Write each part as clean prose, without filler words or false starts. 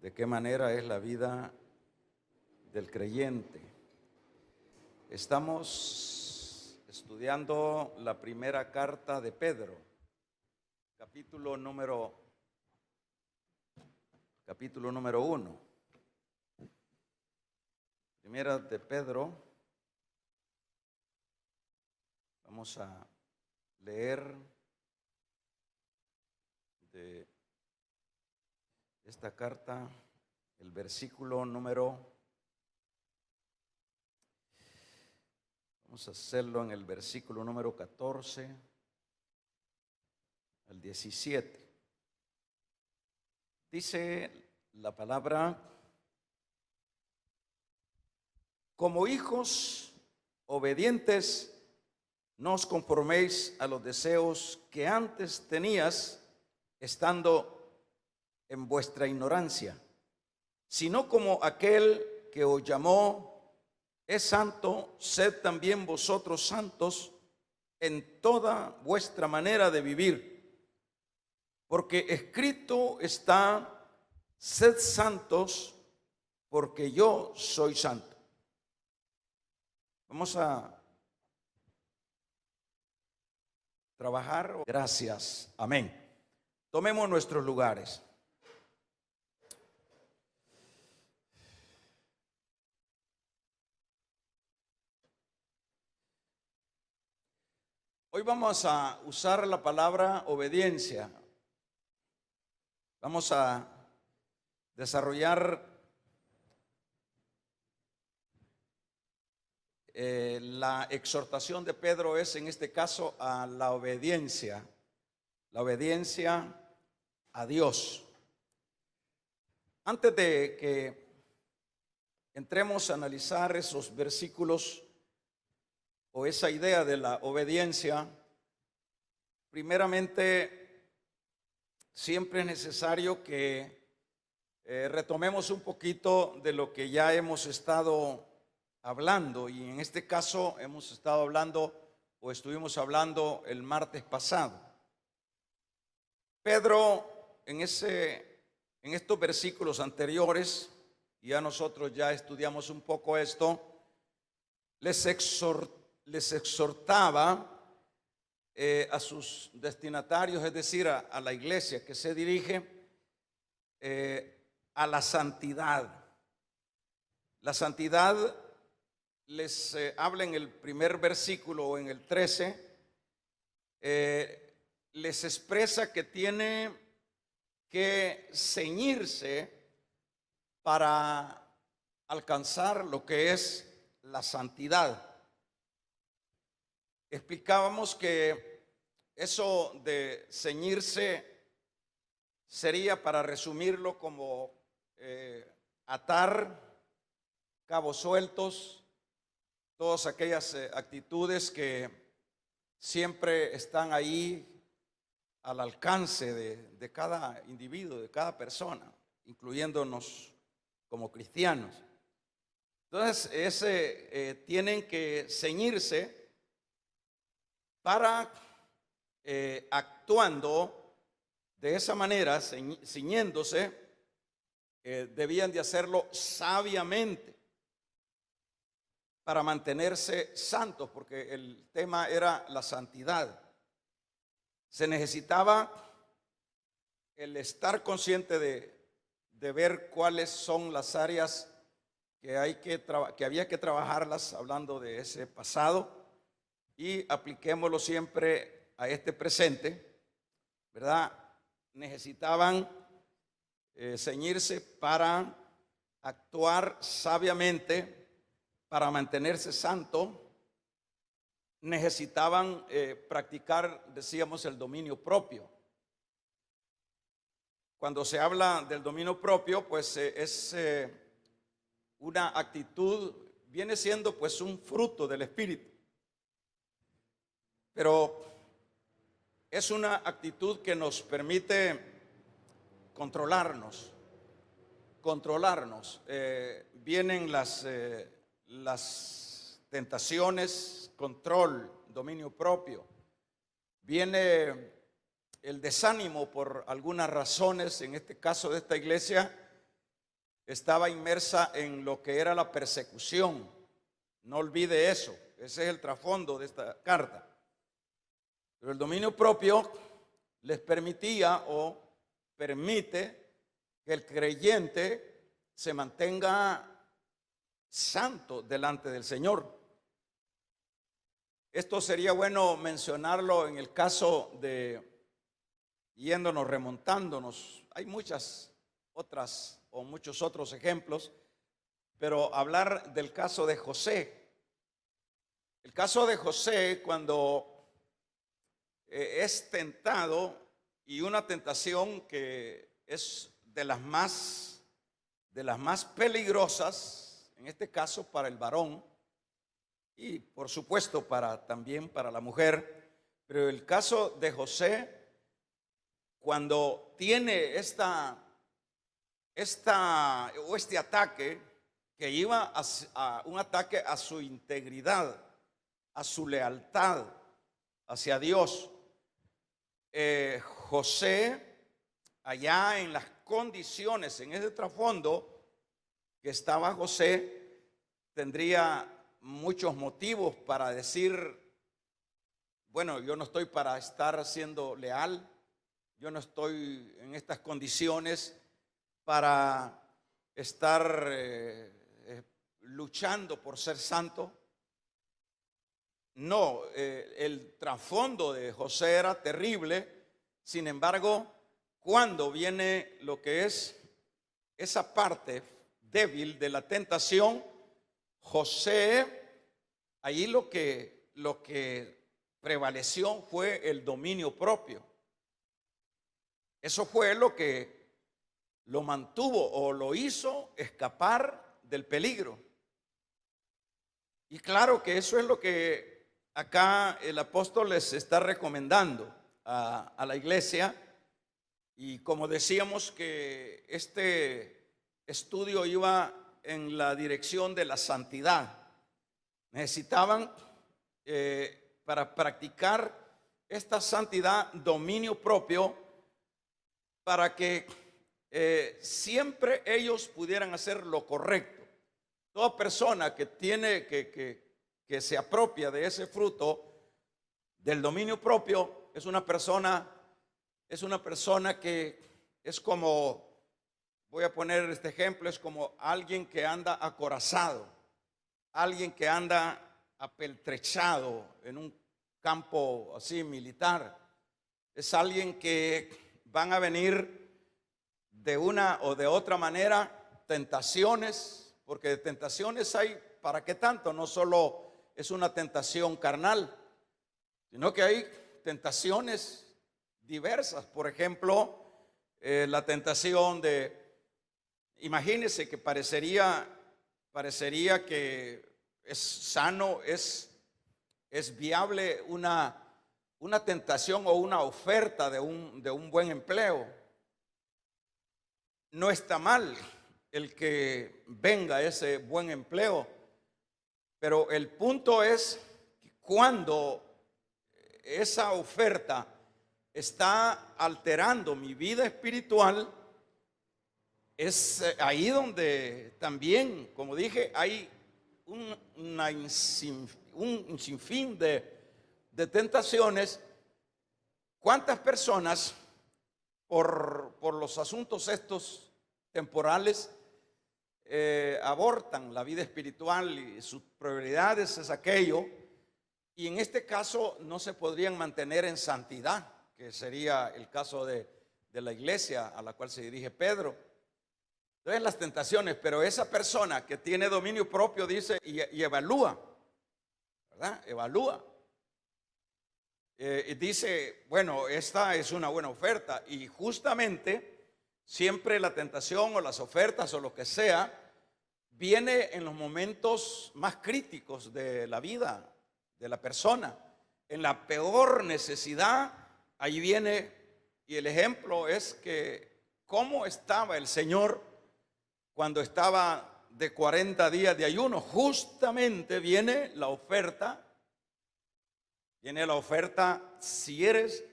de qué manera es la vida del creyente. Estamos estudiando la primera carta de Pedro, capítulo número 1. Primera de Pedro. Vamos a leer de esta carta el versículo vamos a hacerlo en el versículo número 14 al 17. Dice la palabra: como hijos obedientes, no os conforméis a los deseos que antes tenías estando en vuestra ignorancia, sino como aquel que os llamó es santo, sed también vosotros santos en toda vuestra manera de vivir. Porque escrito está: sed santos, porque yo soy santo. Vamos a trabajar. Gracias. Amén. Tomemos nuestros lugares. Hoy vamos a usar la palabra obediencia. Vamos a desarrollar la exhortación de Pedro es en este caso a la obediencia a Dios. Antes de que entremos a analizar esos versículos o esa idea de la obediencia, primeramente siempre es necesario que retomemos un poquito de lo que ya hemos estado hablando, y en este caso hemos estado hablando o estuvimos hablando el martes pasado. Pedro en estos versículos anteriores, ya nosotros ya estudiamos un poco esto, les exhortaba a sus destinatarios, es decir, a la iglesia que se dirige, a la santidad. La santidad les habla en el primer versículo o en el 13, les expresa que tiene que ceñirse para alcanzar lo que es la santidad. Explicábamos que eso de ceñirse sería, para resumirlo, como atar cabos sueltos, todas aquellas actitudes que siempre están ahí al alcance de cada individuo, de cada persona, incluyéndonos como cristianos. Entonces, tienen que ceñirse para, actuando de esa manera, ciñéndose, debían de hacerlo sabiamente, para mantenerse santos, porque el tema era la santidad. Se necesitaba el estar consciente de ver cuáles son las áreas que había que trabajarlas, hablando de ese pasado, y apliquémoslo siempre a este presente, ¿verdad? Necesitaban ceñirse para actuar sabiamente, para mantenerse santo. Necesitaban practicar, decíamos, el dominio propio. Cuando se habla del dominio propio, pues es una actitud, viene siendo pues un fruto del Espíritu, pero es una actitud que nos permite controlarnos. Vienen las tentaciones, control, dominio propio. Viene el desánimo por algunas razones, en este caso de esta iglesia, estaba inmersa en lo que era la persecución. No olvide eso, ese es el trasfondo de esta carta. Pero el dominio propio les permitía o permite que el creyente se mantenga santo delante del Señor. Esto sería bueno mencionarlo en el caso de, yéndonos, remontándonos. Hay muchas otras o muchos otros ejemplos, pero hablar del caso de José. El caso de José, cuando es tentado, y una tentación que es de las más peligrosas, en este caso para el varón, y por supuesto también para la mujer. Pero el caso de José, cuando tiene este ataque, que iba a un ataque a su integridad, a su lealtad hacia Dios, José, allá en las condiciones, en ese trasfondo que estaba José, tendría muchos motivos para decir, bueno, yo no estoy para estar siendo leal, yo no estoy en estas condiciones para estar luchando por ser santo. No, el trasfondo de José era terrible. Sin embargo, cuando viene lo que es esa parte débil de la tentación, José, allí lo que prevaleció fue el dominio propio. Eso fue lo que lo mantuvo o lo hizo escapar del peligro. Y claro que eso es lo que acá el apóstol les está recomendando a la iglesia. Y como decíamos que este estudio iba en la dirección de la santidad, necesitaban para practicar esta santidad, dominio propio, para que siempre ellos pudieran hacer lo correcto. Toda persona que tiene que se apropia de ese fruto del dominio propio es una persona que es como, voy a poner este ejemplo, es como alguien que anda acorazado, alguien que anda apeltrechado en un campo así militar. Es alguien que van a venir de una o de otra manera tentaciones, porque de tentaciones hay para qué tanto. No solo es una tentación carnal, sino que hay tentaciones diversas. Por ejemplo, la tentación de, imagínense que parecería que es sano, es viable una tentación o una oferta de un buen empleo. No está mal el que venga ese buen empleo, pero el punto es que cuando esa oferta está alterando mi vida espiritual, es ahí donde también, como dije, hay un sinfín de tentaciones. ¿Cuántas personas por los asuntos estos temporales abortan la vida espiritual y sus prioridades es aquello? Y en este caso no se podrían mantener en santidad, que sería el caso de la iglesia a la cual se dirige Pedro. Entonces las tentaciones, pero esa persona que tiene dominio propio dice y evalúa, ¿verdad? Evalúa. Y dice, bueno, esta es una buena oferta. Y justamente siempre la tentación o las ofertas o lo que sea viene en los momentos más críticos de la vida de la persona, en la peor necesidad. Ahí viene, y el ejemplo es que cómo estaba el Señor cuando estaba de 40 días de ayuno. Justamente viene la oferta, si eres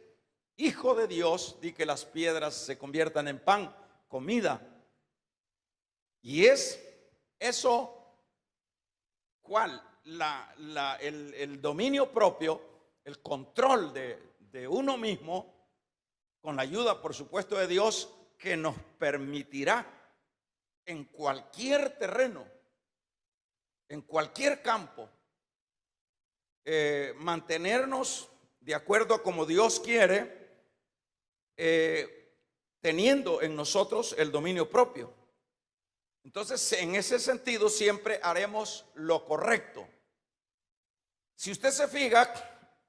hijo de Dios, di que las piedras se conviertan en pan, comida. Y es eso, ¿cuál? El dominio propio, el control de uno mismo, con la ayuda, por supuesto, de Dios, que nos permitirá en cualquier terreno, en cualquier campo, mantenernos de acuerdo a como Dios quiere, teniendo en nosotros el dominio propio. Entonces, en ese sentido, siempre haremos lo correcto. Si usted se fija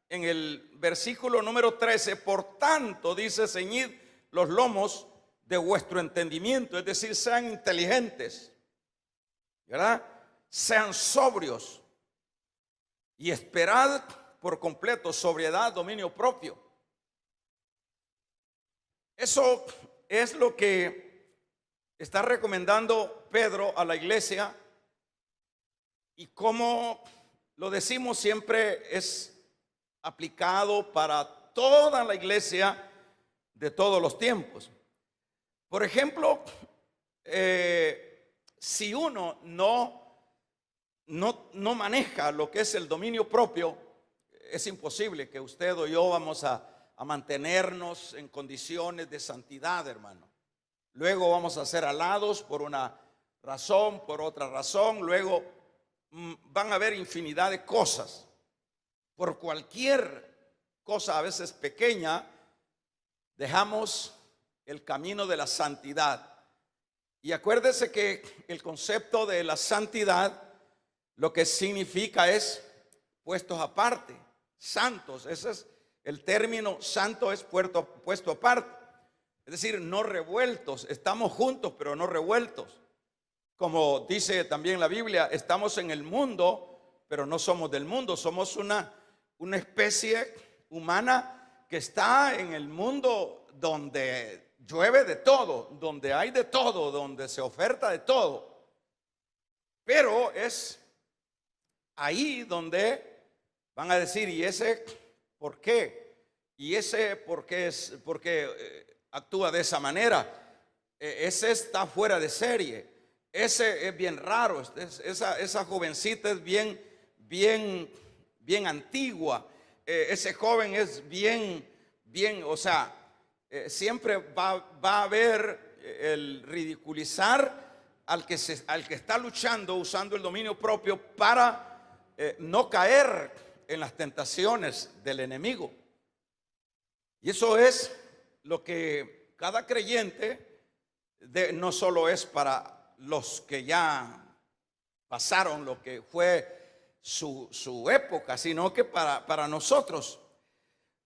en el versículo número 13, por tanto, dice, ceñid los lomos de vuestro entendimiento, es decir, sean inteligentes, ¿verdad? Sean sobrios y esperad por completo sobriedad, dominio propio. Eso es lo que está recomendando Pedro a la iglesia, y como lo decimos, siempre es aplicado para toda la iglesia de todos los tiempos. Por ejemplo, si uno no maneja lo que es el dominio propio, es imposible que usted o yo vamos a mantenernos en condiciones de santidad, hermano. Luego vamos a ser alados por una razón, por otra razón. Luego van a haber infinidad de cosas. Por cualquier cosa, a veces pequeña, dejamos el camino de la santidad. Y acuérdese que el concepto de la santidad lo que significa es puestos aparte, santos. Ese es el término. Santo es puesto aparte. Es decir, no revueltos. Estamos juntos, pero no revueltos. Como dice también la Biblia, estamos en el mundo, pero no somos del mundo. Somos una especie humana que está en el mundo donde llueve de todo, donde hay de todo, donde se oferta de todo. Pero es ahí donde van a decir, ¿y ese por qué? ¿Y ese por qué actúa de esa manera? Ese está fuera de serie. Ese es bien raro. Esa jovencita es bien antigua. Ese joven es bien, o sea, siempre va a haber el ridiculizar al que está luchando, usando el dominio propio para no caer en las tentaciones del enemigo. Y eso es lo que cada creyente no solo es para los que ya pasaron lo que fue su época, sino que para nosotros.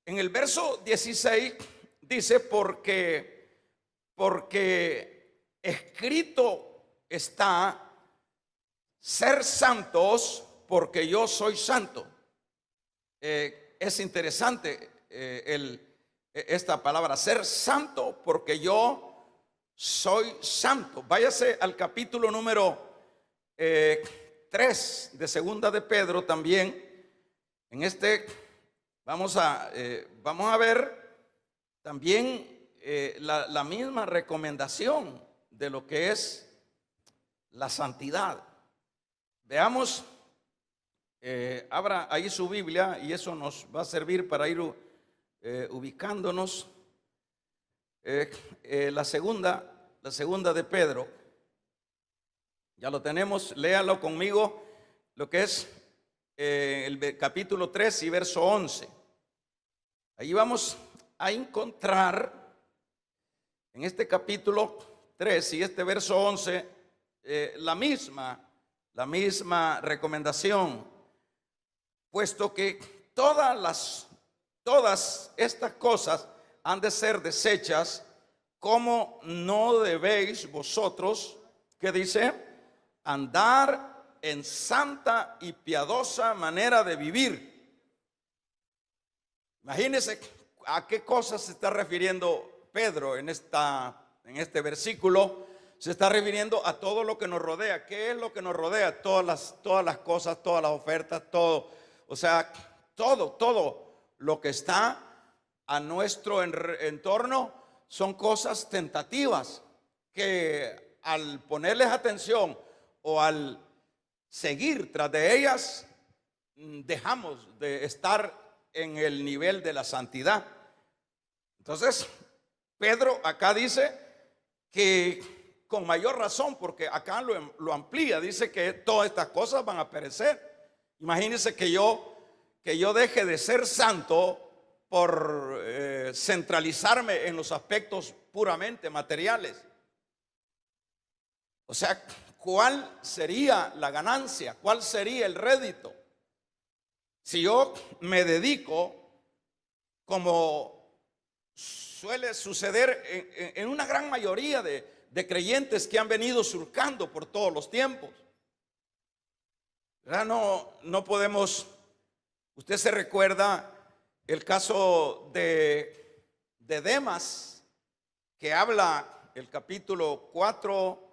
En el verso 16 dice, porque escrito está, ser santos porque yo soy santo. Es interesante esta palabra, ser santo porque yo soy santo. Váyase al capítulo número 3 de segunda de Pedro también. En este vamos a ver también la misma recomendación de lo que es la santidad. Veamos, abra ahí su Biblia y eso nos va a servir para ir ubicándonos. La segunda de Pedro, ya lo tenemos, léalo conmigo, lo que es el capítulo 3 y verso 11. Ahí vamos a encontrar en este capítulo 3 y este verso 11 la misma recomendación, puesto que todas estas cosas han de ser deshechas, como no debéis vosotros, ¿qué dice? Andar en santa y piadosa manera de vivir. Imagínense a qué cosas se está refiriendo Pedro en este versículo. Se está refiriendo a todo lo que nos rodea. ¿Qué es lo que nos rodea? Todas las cosas, todas las ofertas, todo. O sea, todo lo que está a nuestro entorno son cosas tentativas que al ponerles atención o al seguir tras de ellas, dejamos de estar en el nivel de la santidad. Entonces, Pedro acá dice que con mayor razón, porque acá lo amplía, dice que todas estas cosas van a perecer. Imagínense que yo deje de ser santo por centralizarme en los aspectos puramente materiales. O sea, ¿cuál sería la ganancia? ¿Cuál sería el rédito? Si yo me dedico, como suele suceder en una gran mayoría de creyentes que han venido surcando por todos los tiempos. ¿Verdad? No podemos, usted se recuerda el caso de Demas, que habla el capítulo 4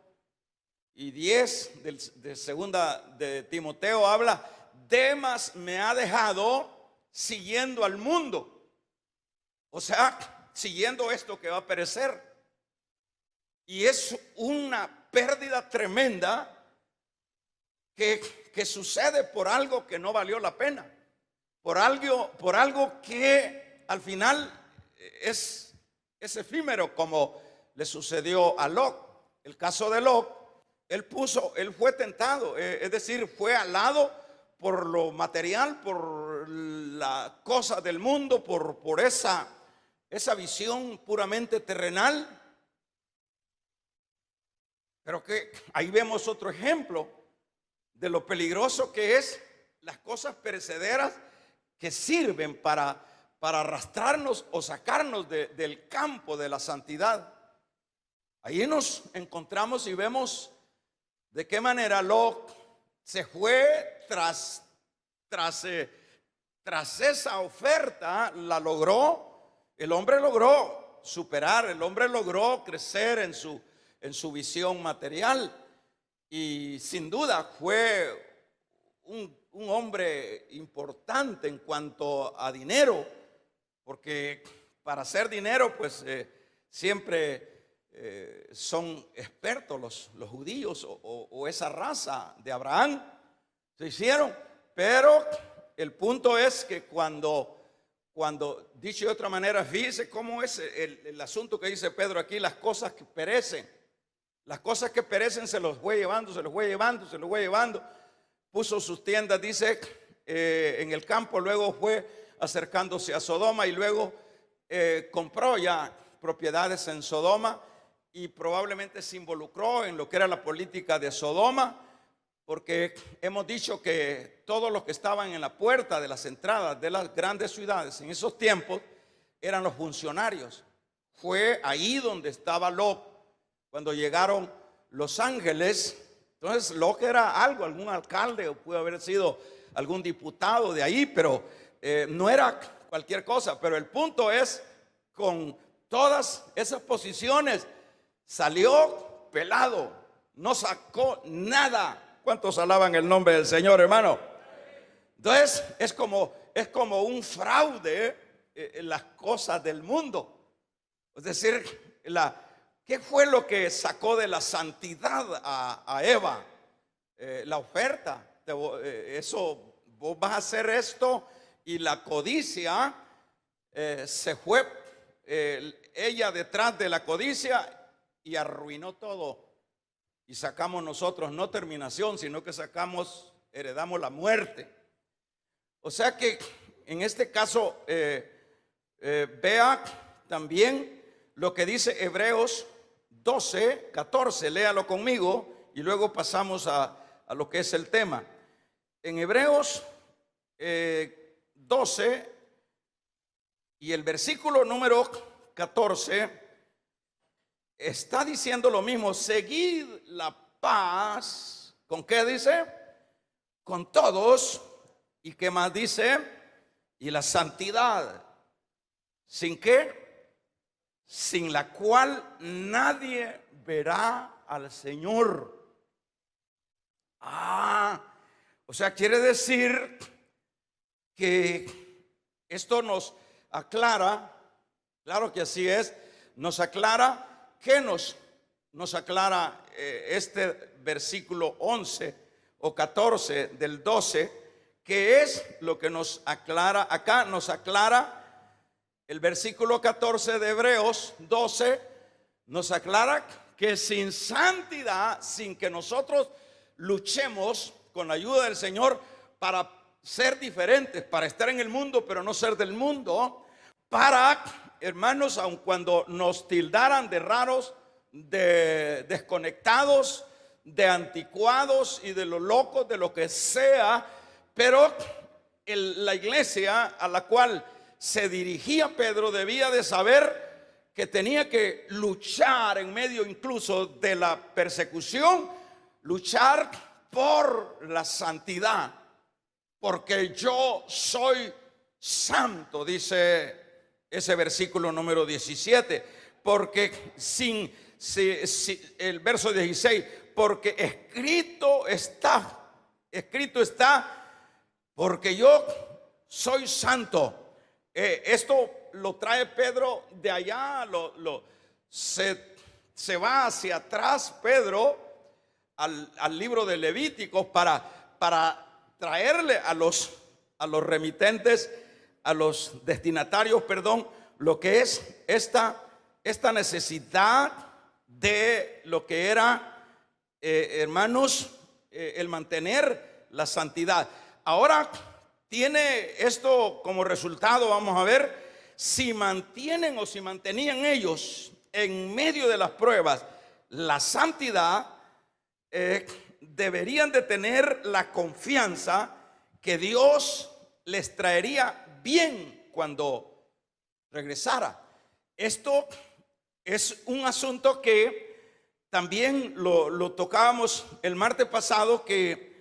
y 10 de segunda de Timoteo, habla: Demas me ha dejado siguiendo al mundo. O sea, siguiendo esto que va a perecer. Y es una pérdida tremenda que sucede por algo que no valió la pena. Por algo que al final es efímero, como le sucedió a Lot. El caso de Lot, él fue tentado, es decir, fue alado por lo material, por la cosa del mundo, por esa visión puramente terrenal. Pero que ahí vemos otro ejemplo de lo peligroso que es las cosas perecederas que sirven para arrastrarnos o sacarnos del campo de la santidad. Ahí nos encontramos y vemos de qué manera Lot se fue tras esa oferta, la logró. El hombre logró superar, el hombre logró crecer en su visión material, y sin duda fue un hombre importante en cuanto a dinero, porque para hacer dinero pues siempre son expertos los judíos o esa raza de Abraham se hicieron. Pero el punto es que cuando dicho de otra manera, fíjese cómo es el asunto que dice Pedro aquí: las cosas que perecen. Las cosas que perecen se los fue llevando, se los fue llevando, se los fue llevando. Puso sus tiendas, dice, en el campo. Luego fue acercándose a Sodoma y luego compró ya propiedades en Sodoma, y probablemente se involucró en lo que era la política de Sodoma, porque hemos dicho que todos los que estaban en la puerta de las entradas de las grandes ciudades en esos tiempos eran los funcionarios. Fue ahí donde estaba Lot cuando llegaron los ángeles. Entonces Lot era algún alcalde, o pudo haber sido algún diputado de ahí, pero no era cualquier cosa. Pero el punto es, con todas esas posiciones salió pelado, no sacó nada. ¿Cuántos alaban el nombre del Señor, hermano? Entonces es como un fraude en las cosas del mundo. Es decir, ¿qué fue lo que sacó de la santidad a Eva? La oferta. Eso, vos vas a hacer esto, y la codicia se fue ella detrás de la codicia y arruinó todo. Y sacamos nosotros no terminación, sino que heredamos la muerte. O sea que en este caso vea también lo que dice Hebreos 12, 14, léalo conmigo y luego pasamos a lo que es el tema. En Hebreos 12 y el versículo número 14 está diciendo lo mismo: seguid la paz. ¿Con qué dice? Con todos. ¿Y qué más dice? Y la santidad. ¿Sin qué? Sin la cual nadie verá al Señor. O sea, quiere decir que esto nos aclara, claro que así es, nos aclara que nos nos aclara este versículo 11 o 14 del 12, que es lo que nos aclara acá. Nos aclara el versículo 14 de Hebreos 12, nos aclara que sin santidad, sin que nosotros luchemos con la ayuda del Señor para ser diferentes, para estar en el mundo pero no ser del mundo, para, hermanos, aun cuando nos tildaran de raros, de desconectados, de anticuados y de lo locos, de lo que sea, pero la iglesia a la cual se dirigía Pedro debía de saber que tenía que luchar en medio incluso de la persecución, luchar por la santidad, porque yo soy santo, dice ese versículo número 17, porque el verso 16, porque escrito está, porque yo soy santo. Esto lo trae Pedro de allá, se va hacia atrás Pedro al libro de Levíticos para traerle a los remitentes, a los destinatarios, perdón, lo que es esta necesidad de lo que era, hermanos, el mantener la santidad. Ahora tiene esto como resultado, vamos a ver, si mantienen o si mantenían ellos en medio de las pruebas la santidad, deberían de tener la confianza que Dios les traería bien cuando regresara. Esto es un asunto que también lo tocábamos el martes pasado, que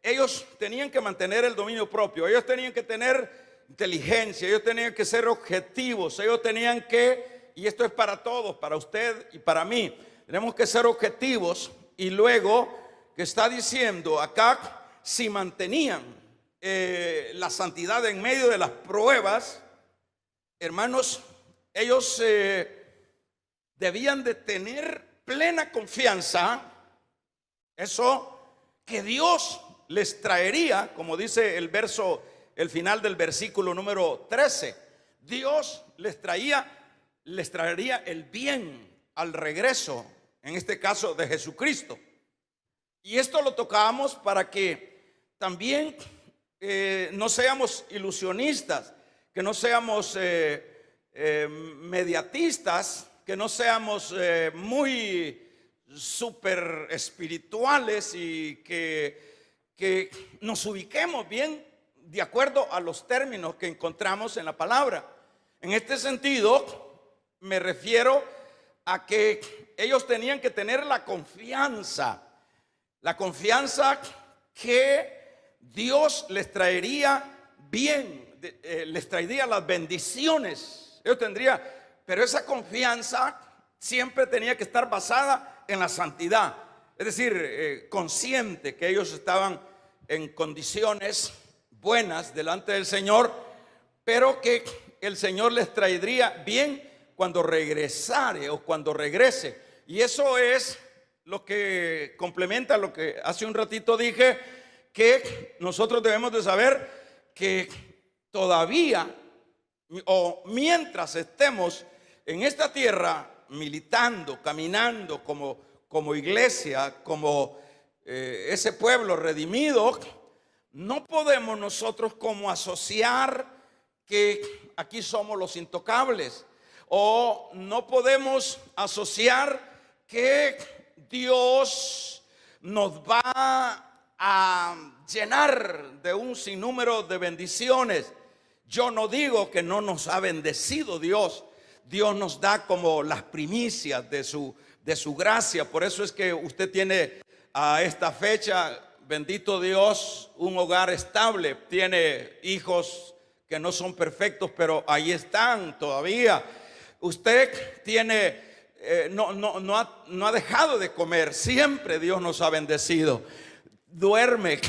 ellos tenían que mantener el dominio propio, ellos tenían que tener inteligencia, ellos tenían que ser objetivos, ellos tenían que, y esto es para todos, para usted y para mí, tenemos que ser objetivos. Y luego que está diciendo acá, si mantenían la santidad en medio de las pruebas, hermanos, ellos debían de tener plena confianza, eso, que Dios les traería, como dice el final del versículo número 13, Dios les traería el bien al regreso, en este caso de Jesucristo. Y esto lo tocamos para que también no seamos ilusionistas, que no seamos mediatistas, que no seamos muy super espirituales, y que nos ubiquemos bien de acuerdo a los términos que encontramos en la palabra. En este sentido me refiero a que ellos tenían que tener la confianza que Dios les traería bien, les traería las bendiciones. Ellos tendrían, pero esa confianza siempre tenía que estar basada en la santidad, es decir, consciente que ellos estaban en condiciones buenas delante del Señor, pero que el Señor les traería bien cuando regresare o cuando regrese. Y eso es lo que complementa lo que hace un ratito dije, que nosotros debemos de saber que todavía, o mientras estemos en esta tierra militando, caminando como iglesia, como ese pueblo redimido, no podemos nosotros como asociar que aquí somos los intocables, o no podemos asociar que Dios nos va a llenar de un sinnúmero de bendiciones. Yo no digo que no nos ha bendecido Dios. Dios nos da como las primicias de su gracia. Por eso es que usted tiene a esta fecha, bendito Dios, un hogar estable. Tiene hijos que no son perfectos, pero ahí están todavía. Usted tiene, no ha dejado de comer. Siempre Dios nos ha bendecido. Duerme,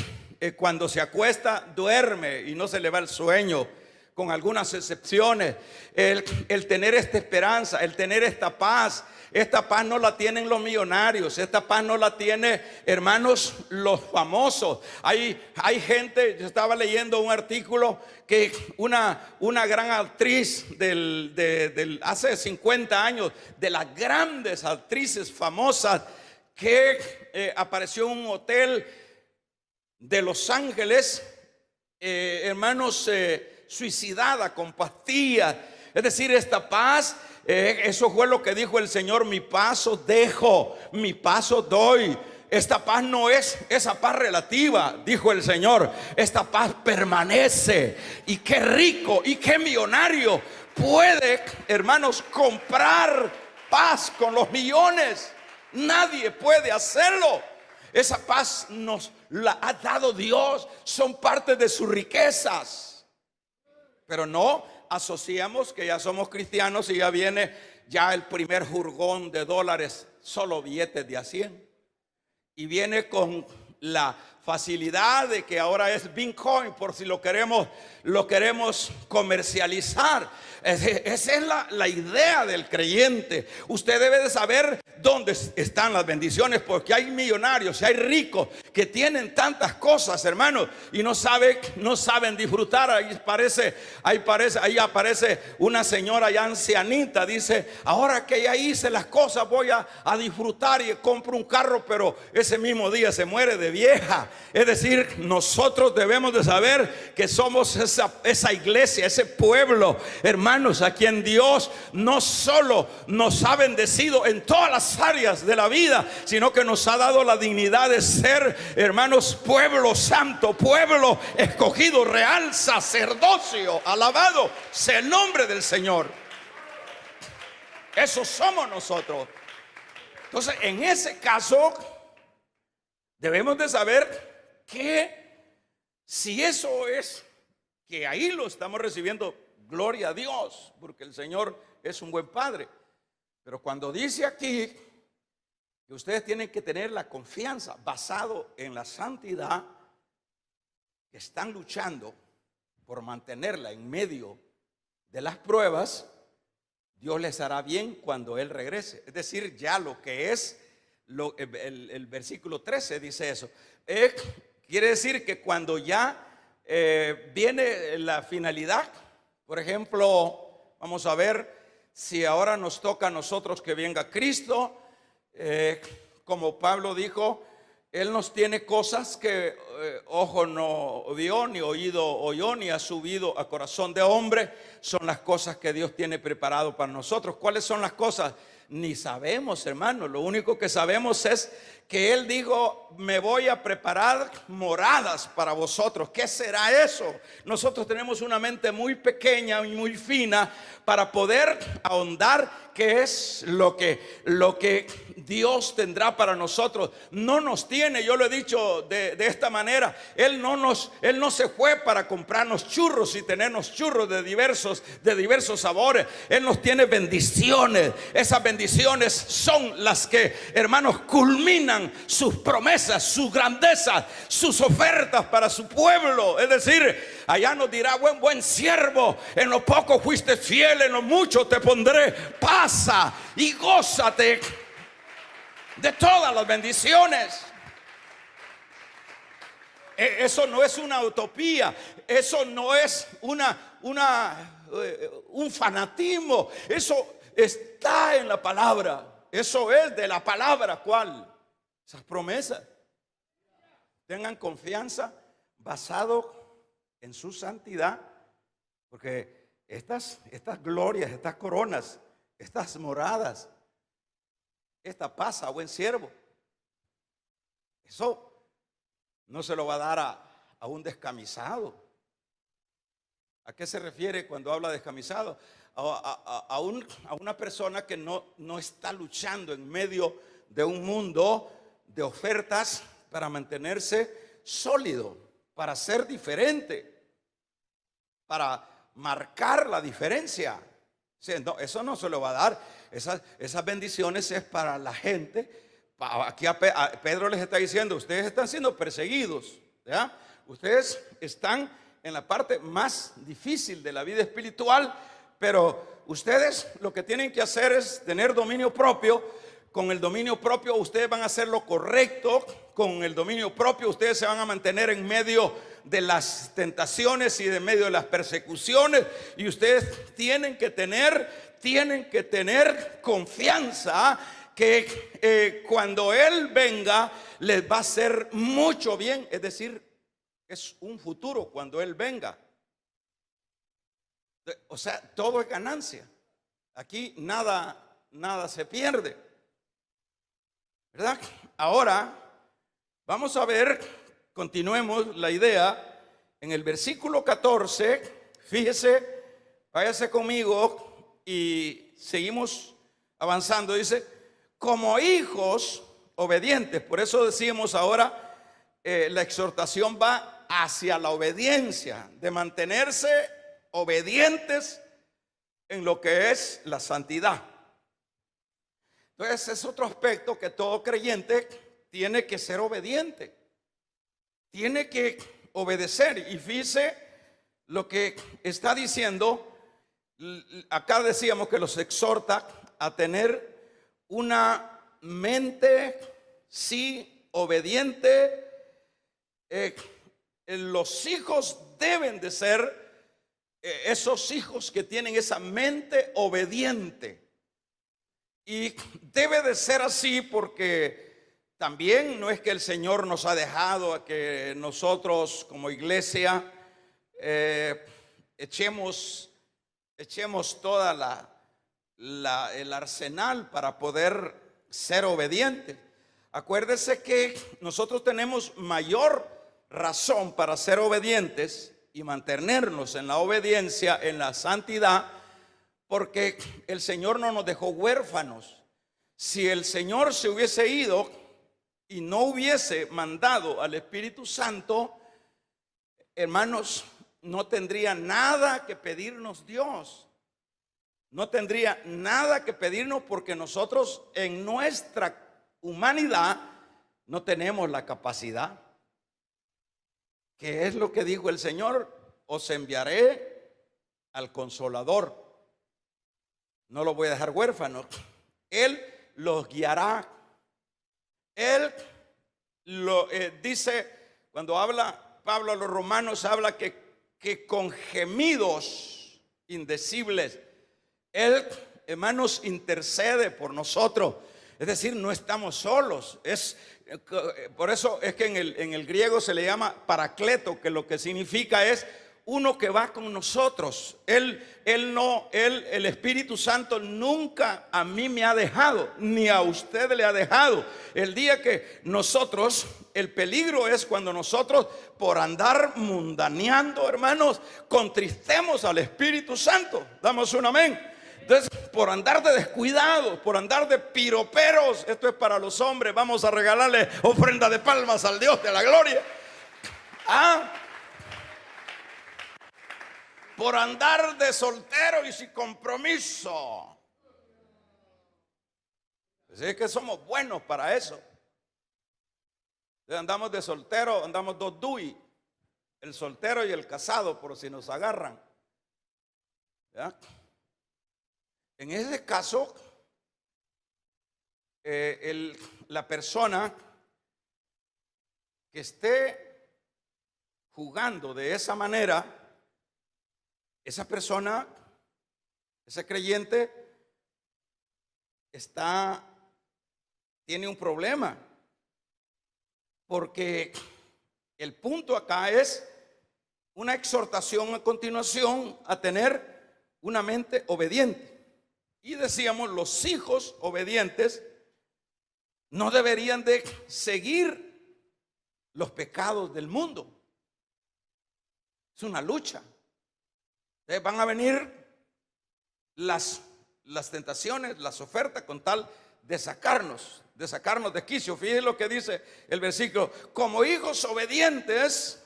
cuando se acuesta, duerme y no se le va el sueño, con algunas excepciones. El tener esta esperanza, el tener esta paz, Esta paz no la tienen los millonarios, esta paz no la tiene, hermanos, los famosos. Hay gente, yo estaba leyendo un artículo que una gran actriz del hace 50 años, de las grandes actrices famosas, que apareció en un hotel de Los Ángeles, hermanos, suicidada con pastillas. Es decir, esta paz, eso fue lo que dijo el Señor: mi paz os dejo, mi paz os doy. Esta paz no es esa paz relativa, dijo el Señor. Esta paz permanece. Y qué rico y qué millonario puede, hermanos, comprar paz con los millones. Nadie puede hacerlo. Esa paz nos la ha dado Dios, son parte de sus riquezas. Pero no asociamos que ya somos cristianos y ya viene ya el primer jurgón de dólares, solo billetes de a 100. Y viene con la facilidad de que ahora es Bitcoin, por si lo queremos comercializar. Esa es la idea del creyente. Usted debe de saber dónde están las bendiciones, porque hay millonarios y hay ricos que tienen tantas cosas, hermanos, y no saben disfrutar. Ahí aparece una señora ya ancianita, dice: ahora que ya hice las cosas, voy a disfrutar, y compro un carro, pero ese mismo día se muere de vieja. Es decir, nosotros debemos de saber que somos esa iglesia, ese pueblo, hermanos, a quien Dios no solo nos ha bendecido en todas las áreas de la vida, sino que nos ha dado la dignidad de ser, hermanos, pueblo santo, pueblo escogido, real sacerdocio. Alabado sea el nombre del Señor. Eso somos nosotros. Entonces, en ese caso, debemos de saber que si eso es, que ahí lo estamos recibiendo, gloria a Dios, porque el Señor es un buen Padre. Pero cuando dice aquí que ustedes tienen que tener la confianza basado en la santidad, que están luchando por mantenerla en medio de las pruebas, Dios les hará bien cuando Él regrese. Es decir, ya lo que es el versículo 13 dice eso. Quiere decir que cuando ya viene la finalidad, por ejemplo, vamos a ver si ahora nos toca a nosotros que venga Cristo. Como Pablo dijo, Él nos tiene cosas que ojo no vio, ni oído oyó, ni ha subido a corazón de hombre. Son las cosas que Dios tiene preparado para nosotros. ¿Cuáles son las cosas? Ni sabemos, hermano. Lo único que sabemos es que Él dijo: me voy a preparar moradas para vosotros. ¿Qué será eso? Nosotros tenemos una mente muy pequeña y muy fina para poder ahondar qué es lo que Dios tendrá para nosotros. No nos tiene, yo lo he dicho de esta manera, Él no se fue para comprarnos churros y tenernos churros de diversos sabores. Él nos tiene bendiciones. Esas bendiciones son las que, hermanos, culminan sus promesas, sus grandezas, sus ofertas para su pueblo. Es decir, allá nos dirá: buen siervo, en lo poco fuiste fiel, en lo mucho te pondré, pasa y gózate de todas las bendiciones. Eso no es una utopía, eso no es un fanatismo, eso está en la palabra. Eso es de la palabra. ¿Cuál? Esas promesas. Tengan confianza basado en su santidad, porque estas glorias, estas coronas, estas moradas, esta paz a buen siervo, eso no se lo va a dar a un descamisado. ¿A qué se refiere cuando habla de descamisado? A una persona que no está luchando en medio de un mundo de ofertas para mantenerse sólido, para ser diferente, para marcar la diferencia. No, eso no se lo va a dar. Esas bendiciones es para la gente. Aquí a Pedro les está diciendo: ustedes están siendo perseguidos, ¿ya? Ustedes están en la parte más difícil de la vida espiritual, pero ustedes lo que tienen que hacer es tener dominio propio. Con el dominio propio ustedes van a hacer lo correcto. Con el dominio propio ustedes se van a mantener en medio de las tentaciones y de medio de las persecuciones. Y ustedes tienen que tener confianza que cuando Él venga les va a hacer mucho bien. Es decir, es un futuro cuando Él venga. O sea, todo es ganancia. Aquí nada se pierde, ¿verdad? Ahora vamos a ver, continuemos la idea. En el versículo 14, fíjese, váyase conmigo y seguimos avanzando. Dice, como hijos obedientes. Por eso decimos ahora, la exhortación va hacia la obediencia, de mantenerse obedientes en lo que es la santidad. Entonces es otro aspecto que todo creyente tiene que ser obediente, tiene que obedecer. Y fíjese lo que está diciendo. Acá decíamos que los exhorta a tener una mente, sí, obediente. Los hijos deben de ser esos hijos que tienen esa mente obediente. Y debe de ser así porque también no es que el Señor nos ha dejado a que nosotros como iglesia echemos toda el arsenal para poder ser obedientes. Acuérdese que nosotros tenemos mayor razón para ser obedientes y mantenernos en la obediencia, en la santidad, porque el Señor no nos dejó huérfanos. Si el Señor se hubiese ido y no hubiese mandado al Espíritu Santo, hermanos, no tendría nada que pedirnos Dios. No tendría nada que pedirnos, porque nosotros en nuestra humanidad no tenemos la capacidad. ¿Qué es lo que dijo el Señor? Os enviaré al Consolador. No lo voy a dejar huérfano. Él los guiará. Él lo dice, cuando habla Pablo a los romanos, habla que con gemidos indecibles Él, hermanos, intercede por nosotros. Es decir, no estamos solos. Por eso es que en el griego se le llama paracleto, que lo que significa es uno que va con nosotros. El Espíritu Santo nunca a mí me ha dejado, ni a usted le ha dejado. El día que nosotros, el peligro es cuando nosotros, por andar mundaneando, hermanos, contristemos al Espíritu Santo. Damos un amén. Entonces, por andar de descuidados, por andar de piroperos, esto es para los hombres, vamos a regalarle ofrenda de palmas al Dios de la gloria. Por andar de soltero y sin compromiso. Pues es que somos buenos para eso. Andamos de soltero, andamos dos DUI, el soltero y el casado, por si nos agarran. ¿Ya? En ese caso, la persona que esté jugando de esa manera, esa persona, ese creyente, tiene un problema. Porque el punto acá es una exhortación a continuación a tener una mente obediente. Y decíamos, los hijos obedientes no deberían de seguir los pecados del mundo. Es una lucha. Van a venir las tentaciones, las ofertas, con tal de sacarnos de quicio. Fíjense lo que dice el versículo: como hijos obedientes,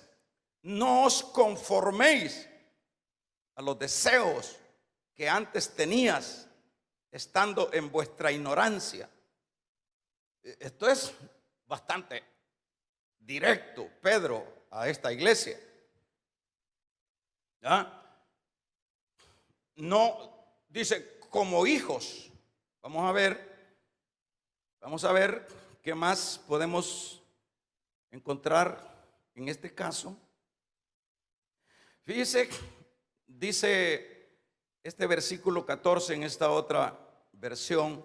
no os conforméis a los deseos que antes tenías, estando en vuestra ignorancia. Esto es bastante directo, Pedro, a esta iglesia. ¿Ya? No, dice, como hijos. Vamos a ver qué más podemos encontrar en este caso. Fíjese, dice este versículo 14 en esta otra versión,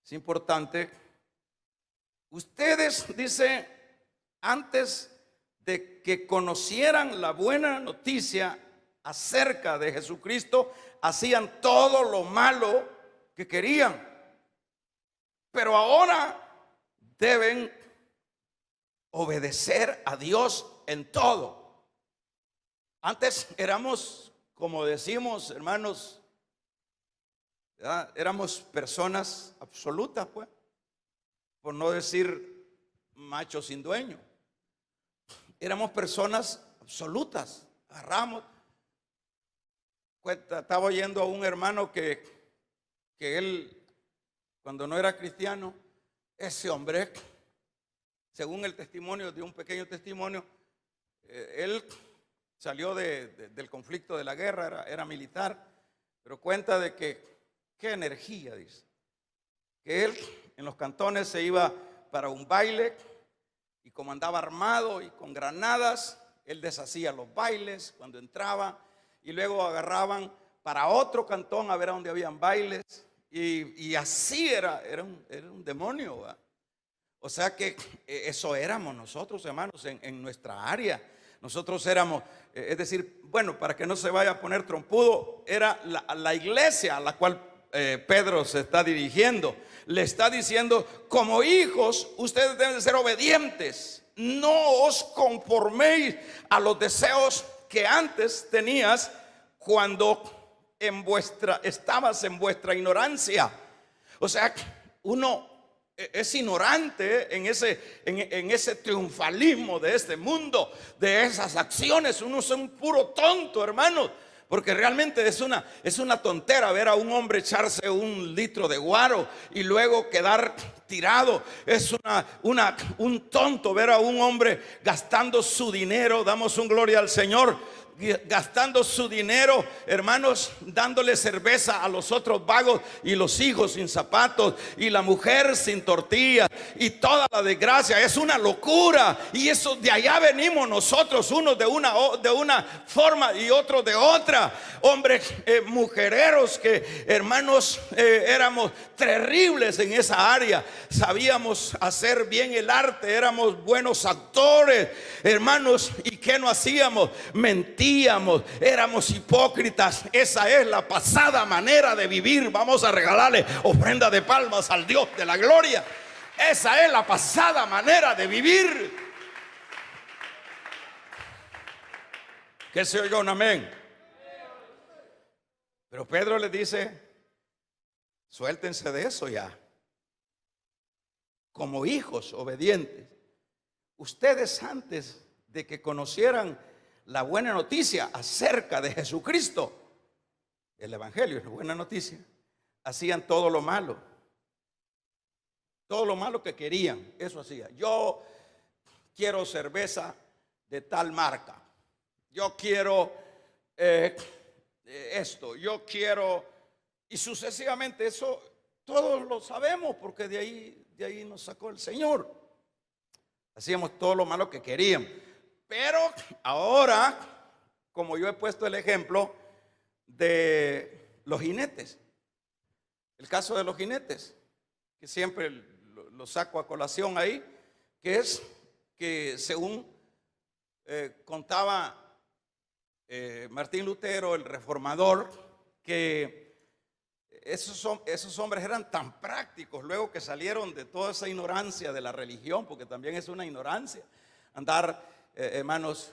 es importante. Ustedes, dice, antes de que conocieran la buena noticia acerca de Jesucristo, hacían todo lo malo que querían. Pero ahora deben obedecer a Dios en todo. Antes éramos, como decimos, hermanos, ¿verdad? Éramos personas absolutas, pues, por no decir machos sin dueño. Éramos personas absolutas. Agarramos. Estaba oyendo a un hermano que él, cuando no era cristiano, ese hombre, según el testimonio, de un pequeño testimonio, él salió del conflicto de la guerra, era militar, pero cuenta de que, qué energía, dice, que él en los cantones se iba para un baile y como andaba armado y con granadas, él deshacía los bailes cuando entraba y luego agarraban para otro cantón a ver a dónde habían bailes y así era un demonio, ¿verdad? O sea que eso éramos nosotros, hermanos, en nuestra área. Nosotros éramos, es decir, bueno, para que no se vaya a poner trompudo, era la iglesia a la cual Pedro se está dirigiendo. Le está diciendo, como hijos, ustedes deben de ser obedientes. No os conforméis a los deseos que antes tenías cuando estabas en vuestra ignorancia. O sea, uno es ignorante en ese triunfalismo de este mundo, de esas acciones. Uno es un puro tonto, hermano, porque realmente es una tontera ver a un hombre echarse 1 litro de guaro y luego quedar tirado. Es un tonto ver a un hombre gastando su dinero. Damos un gloria al Señor. Gastando su dinero, hermanos, dándole cerveza a los otros vagos y los hijos sin zapatos y la mujer sin tortillas y toda la desgracia. Es una locura, y eso de allá venimos nosotros, unos de una forma y otros de otra. Hombres mujereros que, hermanos, éramos terribles en esa área. Sabíamos hacer bien el arte, éramos buenos actores, hermanos. ¿Y qué no hacíamos? Mentíamos, éramos hipócritas. Esa es la pasada manera de vivir. Vamos a regalarle ofrenda de palmas al Dios de la gloria. Esa es la pasada manera de vivir. Que se oiga un amén. Pero Pedro les dice, suéltense de eso ya. Como hijos obedientes, ustedes antes de que conocieran la buena noticia acerca de Jesucristo, el evangelio es la buena noticia, hacían todo lo malo que querían. Eso hacía. Yo quiero cerveza de tal marca, yo quiero esto, yo quiero, y sucesivamente. Eso todos lo sabemos, porque de ahí nos sacó el Señor. Hacíamos todo lo malo que queríamos. Pero ahora, como yo he puesto el ejemplo de los jinetes, el caso de los jinetes, que siempre lo saco a colación ahí, que es que según contaba Martín Lutero, el reformador, que esos hombres eran tan prácticos luego que salieron de toda esa ignorancia de la religión, porque también es una ignorancia andar, hermanos,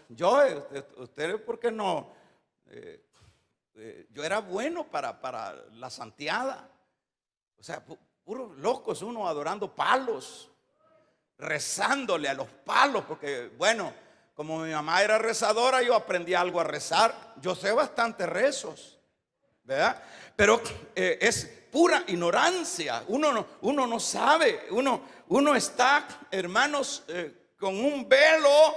ustedes, ¿por qué no? Yo era bueno para la santeada. O sea, puros locos, uno adorando palos, rezándole a los palos, porque bueno, como mi mamá era rezadora, yo aprendí algo a rezar. Yo sé bastantes rezos, ¿verdad? Pero es pura ignorancia. Uno no sabe. Uno está, hermanos, con un velo.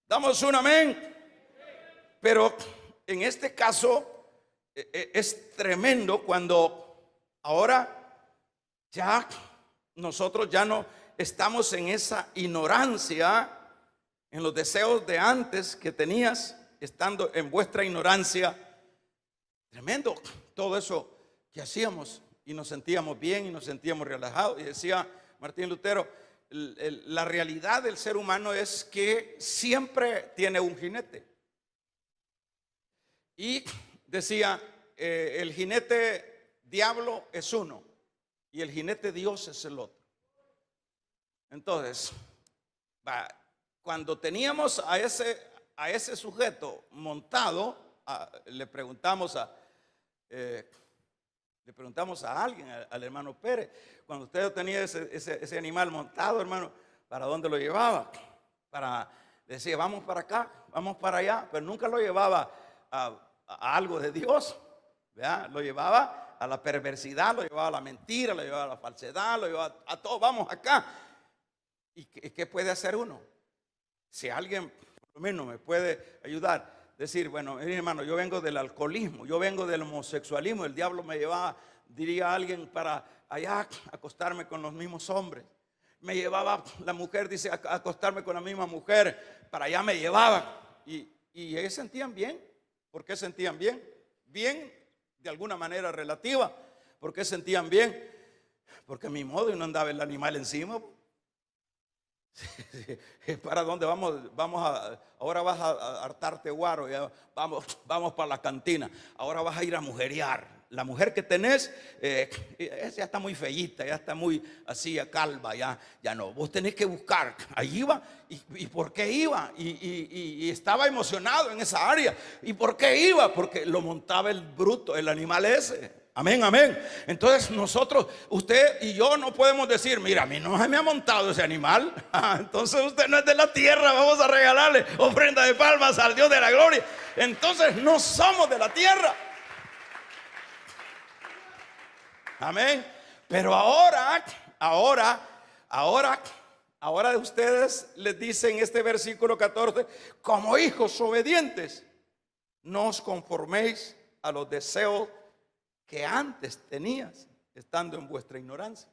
Damos un amén. Pero en este caso, es tremendo cuando ahora ya nosotros ya no estamos en esa ignorancia, en los deseos de antes que tenías, estando en vuestra ignorancia. Tremendo todo eso que hacíamos y nos sentíamos bien y nos sentíamos relajados. Y decía Martín Lutero, la realidad del ser humano es que siempre tiene un jinete. Y decía, el jinete diablo es uno y el jinete Dios es el otro. Entonces, cuando teníamos a ese sujeto montado, le preguntamos a alguien, al hermano Pérez, cuando usted tenía ese animal montado, hermano, ¿para dónde lo llevaba? Decía, vamos para acá, vamos para allá, pero nunca lo llevaba a algo de Dios, ¿verdad? Lo llevaba a la perversidad, lo llevaba a la mentira, lo llevaba a la falsedad, lo llevaba a todo. Vamos acá. ¿Y qué puede hacer uno? Si alguien por lo menos me puede ayudar, decir, bueno, hermano, yo vengo del alcoholismo, yo vengo del homosexualismo, el diablo me llevaba, diría alguien, para allá acostarme con los mismos hombres. Me llevaba, la mujer dice, a acostarme con la misma mujer, para allá me llevaba. Y ellos sentían bien. ¿Por qué sentían bien? Bien de alguna manera relativa. ¿Por qué sentían bien? Porque a mi modo y no andaba el animal encima. ¿Para dónde vamos ahora vas a hartarte guaro, ya vamos para la cantina, ahora vas a ir a mujerear. La mujer que tenés ya está muy feíta, ya está muy así, calva, ya no. Vos tenés que buscar. Ahí iba. ¿Y por qué iba? Y estaba emocionado en esa área. ¿Y por qué iba? Porque lo montaba el bruto, el animal ese. Amén, amén. Entonces nosotros, usted y yo no podemos decir, mira, a mí no se me ha montado ese animal. Entonces usted no es de la tierra, vamos a regalarle ofrenda de palmas al Dios de la gloria. Entonces no somos de la tierra. Amén. Pero ahora ustedes les dicen este versículo 14, como hijos obedientes, no os conforméis a los deseos que antes tenías, estando en vuestra ignorancia.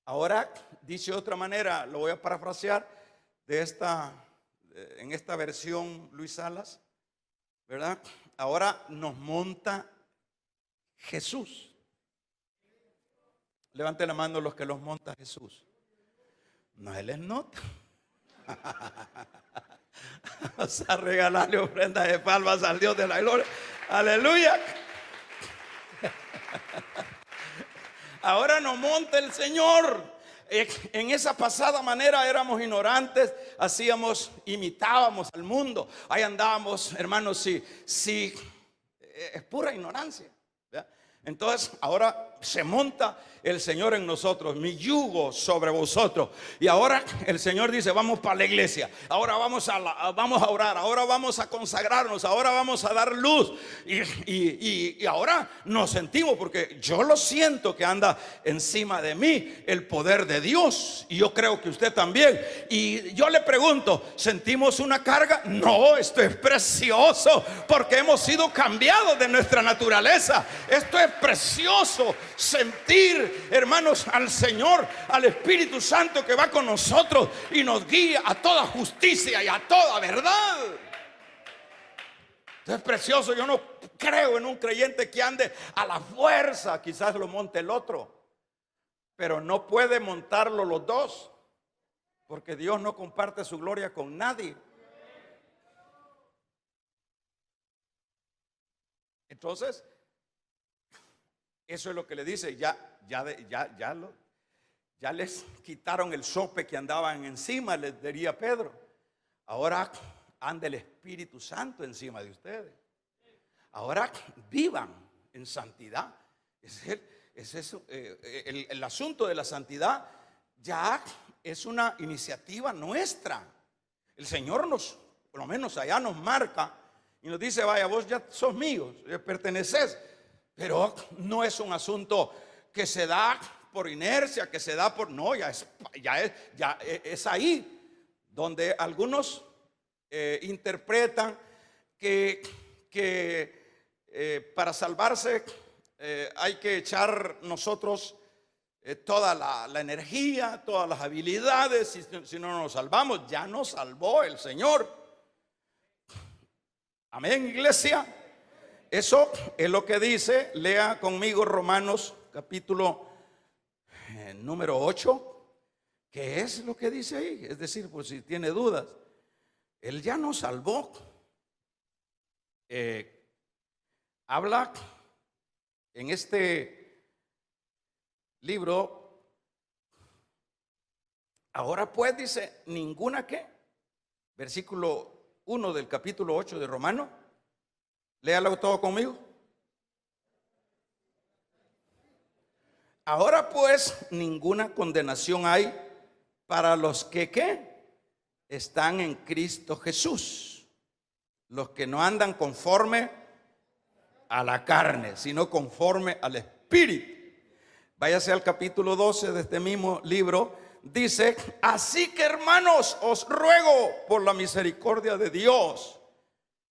Ahora dice de otra manera, lo voy a parafrasear en esta versión Luis Salas, ¿verdad? Ahora nos monta Jesús. Levanten la mano los que los monta Jesús. No, Él les nota. Vamos a regalarle ofrendas de palmas al Dios de la gloria. Aleluya. Ahora nos monta el Señor. En esa pasada manera éramos ignorantes, imitábamos al mundo. Ahí andábamos, hermanos, sí, es pura ignorancia, ¿verdad? Entonces ahora se monta el Señor en nosotros, mi yugo sobre vosotros. Y ahora el Señor dice, vamos para la iglesia, ahora vamos a orar, ahora vamos a consagrarnos, ahora vamos a dar luz. Y ahora nos sentimos, porque yo lo siento que anda encima de mí el poder de Dios, y yo creo que usted también. Y yo le pregunto, ¿sentimos una carga? No, esto es precioso, porque hemos sido cambiados de nuestra naturaleza. Esto es precioso, sentir, hermanos, al Señor, al Espíritu Santo que va con nosotros y nos guía a toda justicia y a toda verdad. Esto es precioso. Yo no creo en un creyente que ande a la fuerza. Quizás lo monte el otro, pero no puede montarlo los dos, porque Dios no comparte su gloria con nadie. Entonces, eso es lo que le dice. Ya les quitaron el sope que andaban encima, les diría Pedro. Ahora anda el Espíritu Santo encima de ustedes. Ahora vivan en santidad. El asunto de la santidad ya es una iniciativa nuestra. El Señor por lo menos allá nos marca y nos dice, vaya, vos ya sos míos, perteneces. Pero no es un asunto que se da por inercia, que se da por... No, ya es ahí donde algunos interpretan que para salvarse hay que echar nosotros toda la energía, todas las habilidades. Si no nos salvamos, ya nos salvó el Señor. Amén, iglesia. Eso es lo que dice. Lea conmigo Romanos capítulo número 8. ¿Qué es lo que dice ahí? Es decir, pues si tiene dudas, Él ya nos salvó. Habla en este libro. Ahora pues dice, ninguna ¿qué? Versículo 1 del capítulo 8 de Romano. Léalo todo conmigo. Ahora pues ninguna condenación hay para los que ¿qué? Están en Cristo Jesús, los que no andan conforme a la carne, sino conforme al Espíritu. Váyase al capítulo 12 de este mismo libro. Dice, así que hermanos, os ruego por la misericordia de Dios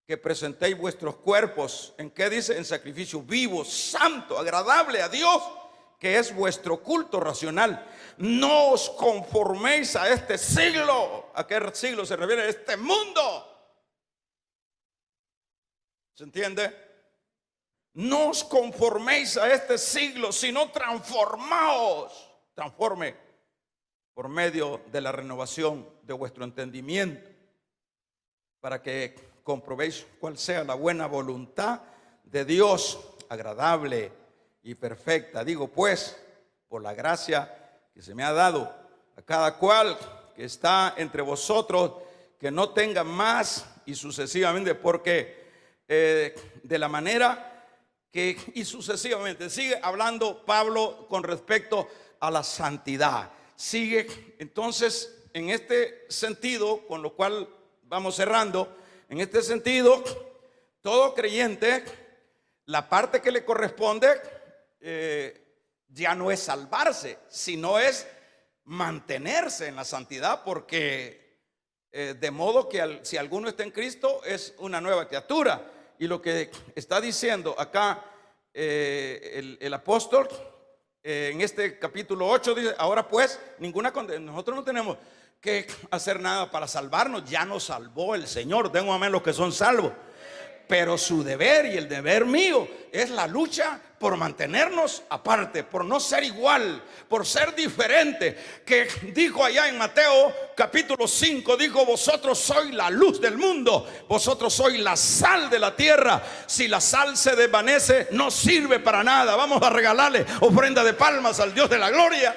que presentéis vuestros cuerpos, ¿en qué dice? En sacrificio vivo, santo, agradable a Dios, que es vuestro culto racional. No os conforméis a este siglo. ¿A qué siglo se refiere? A este mundo. ¿Se entiende? No os conforméis a este siglo, sino transformaos. Transforme por medio de la renovación de vuestro entendimiento, para que comprobéis cuál sea la buena voluntad de Dios, agradable y perfecta. Digo pues, por la gracia que se me ha dado a cada cual que está entre vosotros, que no tenga más, y sucesivamente, porque de la manera que, y sucesivamente, sigue hablando Pablo con respecto a la santidad. Sigue entonces en este sentido, con lo cual vamos cerrando. En este sentido, todo creyente, la parte que le corresponde ya no es salvarse, sino es mantenerse en la santidad, porque de modo que si alguno está en Cristo es una nueva criatura. Y lo que está diciendo acá el apóstol en este capítulo 8 dice, ahora pues ninguna condena. Nosotros no tenemos que hacer nada para salvarnos, ya nos salvó el Señor. Den un amén los que son salvos. Pero su deber y el deber mío es la lucha por mantenernos aparte, por no ser igual, por ser diferente. Que dijo allá en Mateo capítulo 5, dijo, vosotros sois la luz del mundo, vosotros sois la sal de la tierra. Si la sal se desvanece, no sirve para nada. Vamos a regalarle ofrenda de palmas al Dios de la gloria.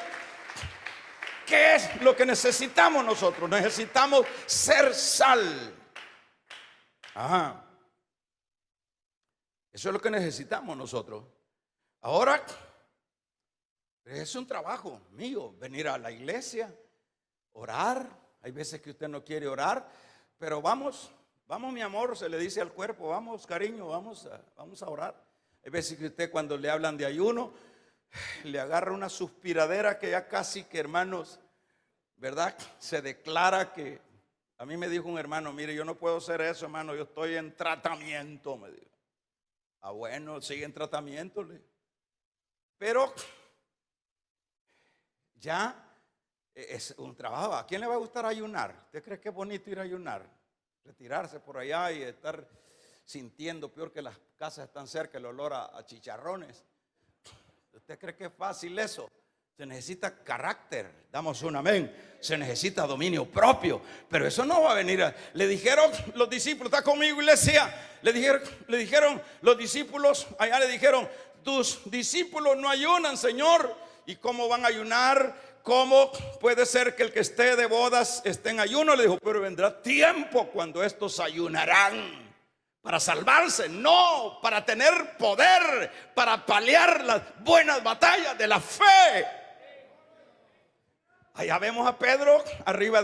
¿Qué es lo que necesitamos nosotros? Necesitamos ser sal. Ajá. Eso es lo que necesitamos nosotros. Ahora, es un trabajo mío, venir a la iglesia, orar. Hay veces que usted no quiere orar, pero vamos mi amor, se le dice al cuerpo, vamos cariño, vamos a orar. Hay veces que usted cuando le hablan de ayuno, le agarra una suspiradera que ya casi que, hermanos, ¿verdad? Se declara que, a mí me dijo un hermano, mire, yo no puedo hacer eso, hermano, yo estoy en tratamiento, me dijo. Ah, bueno, sigue en tratamiento. Pero ya es un trabajo. ¿A quién le va a gustar ayunar? ¿Usted cree que es bonito ir a ayunar? Retirarse por allá y estar sintiendo, peor que las casas están cerca, el olor a chicharrones. ¿Usted cree que es fácil eso? Se necesita carácter, damos un amén. Se necesita dominio propio, pero eso no va a venir. Le dijeron los discípulos, ¿está conmigo, iglesia? Le dijeron los discípulos, allá le dijeron, tus discípulos no ayunan, Señor. ¿Y cómo van a ayunar? ¿Cómo puede ser que el que esté de bodas esté en ayuno? Le dijo, pero vendrá tiempo cuando estos ayunarán. Para salvarse, no, para tener poder, para paliar las buenas batallas de la fe. Allá vemos a Pedro arriba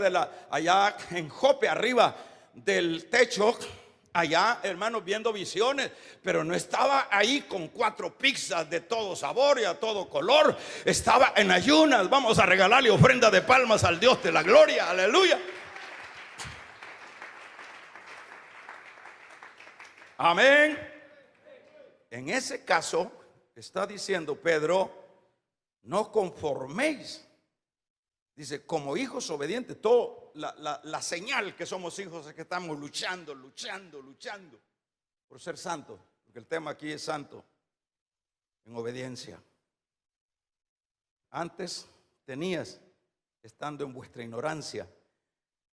allá en Jope, arriba del techo, allá, hermanos, viendo visiones, pero no estaba ahí con 4 pizzas de todo sabor y a todo color. Estaba en ayunas. Vamos a regalarle ofrenda de palmas al Dios de la gloria, aleluya. Amén. en ese caso está diciendo Pedro, no conforméis. Dice, como hijos obedientes, todo la señal que somos hijos es que estamos luchando por ser santos, porque el tema aquí es santo en obediencia. Antes tenías, estando en vuestra ignorancia.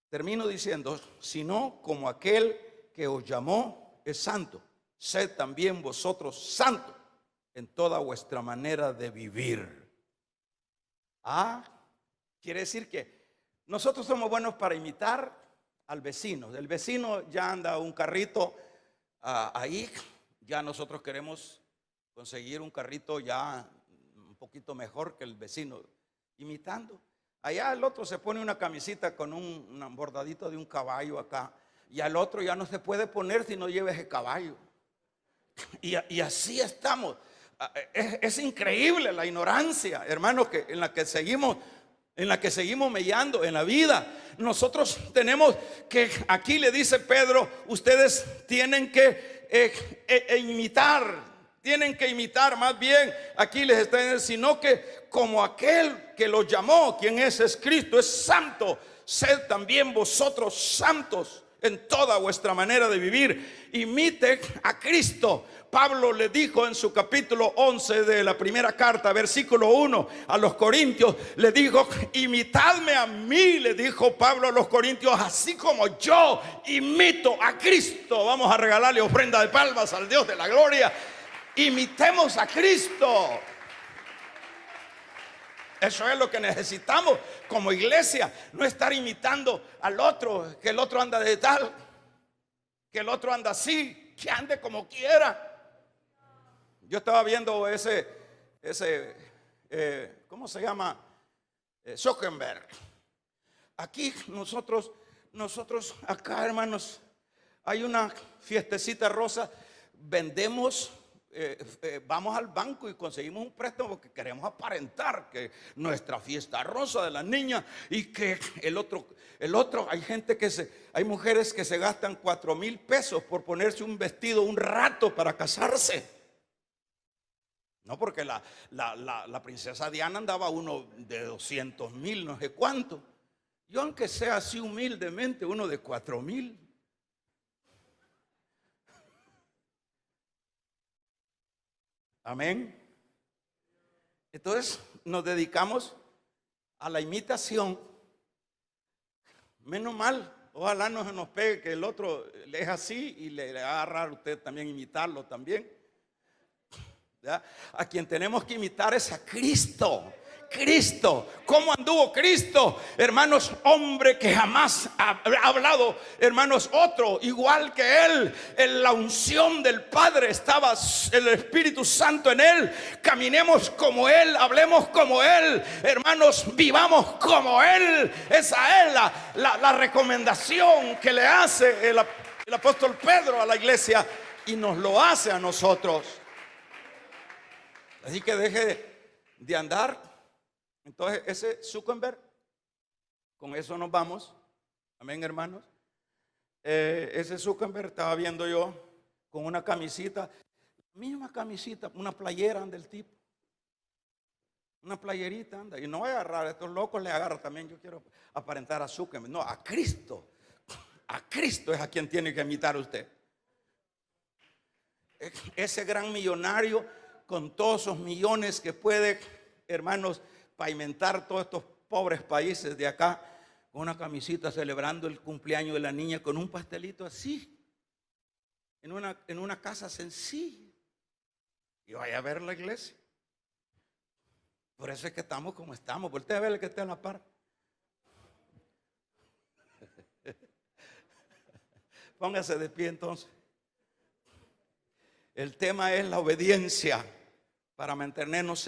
Termino diciendo, sino como aquel que os llamó es santo, sed también vosotros santos en toda vuestra manera de vivir. Quiere decir que nosotros somos buenos para imitar al vecino. El vecino ya anda un carrito ahí, ya nosotros queremos conseguir un carrito ya un poquito mejor que el vecino, imitando. Allá el otro se pone una camisita con un bordadito de un caballo acá, y al otro ya no se puede poner si no lleva ese caballo. Y así estamos. Es increíble la ignorancia, hermanos, en la que seguimos mellando en la vida. Nosotros tenemos que, aquí le dice Pedro, ustedes tienen que imitar, más bien, aquí les está diciendo, sino que como aquel que los llamó, quien es Cristo, es santo, sed también vosotros santos en toda vuestra manera de vivir. Imite a Cristo. Pablo le dijo en su capítulo 11 de la primera carta, versículo 1 a los Corintios, le dijo, imitadme a mí, le dijo Pablo a los Corintios, así como yo imito a Cristo. Vamos a regalarle ofrenda de palmas al Dios de la gloria. Imitemos a Cristo. Eso es lo que necesitamos como iglesia, no estar imitando al otro, que el otro anda de tal, que el otro anda así, que ande como quiera. Yo estaba viendo ese ¿cómo se llama? Zuckerberg. Aquí nosotros acá, hermanos, hay una fiestecita rosa, vendemos. Vamos al banco y conseguimos un préstamo porque queremos aparentar que nuestra fiesta rosa de las niñas, y que el otro, hay mujeres que se gastan 4,000 pesos por ponerse un vestido un rato para casarse. No, porque la princesa Diana andaba uno de 200,000, no sé cuánto. Yo, aunque sea así humildemente, uno de 4,000. Amén. Entonces nos dedicamos a la imitación. Menos mal, ojalá no se nos pegue que el otro le es así y le agarra a usted también imitarlo también. ¿Ya? A quien tenemos que imitar es a Cristo. Cristo, ¿cómo anduvo Cristo? Hermanos, hombre que jamás ha hablado, hermanos, otro igual que él. En la unción del Padre estaba el Espíritu Santo en él. Caminemos como él, hablemos como él, hermanos, vivamos como él. Esa es la recomendación que le hace el apóstol Pedro a la iglesia, y nos lo hace a nosotros. Así que deje de andar. Entonces ese Zuckerberg, con eso nos vamos. Amén, hermanos. Ese Zuckerberg estaba viendo yo con una camisita, misma camisita, una playera anda el tipo, una playerita anda. Y no voy a agarrar, estos locos le agarran también. Yo quiero aparentar a Zuckerberg. No, a Cristo. A Cristo es a quien tiene que imitar usted. Ese gran millonario con todos esos millones que puede, hermanos, pavimentar todos estos pobres países de acá, con una camisita celebrando el cumpleaños de la niña, con un pastelito así, en una casa sencilla, y vaya a ver la iglesia. Por eso es que estamos como estamos. Voltea a ver el que está en la par. Póngase de pie entonces. El tema es la obediencia para mantenernos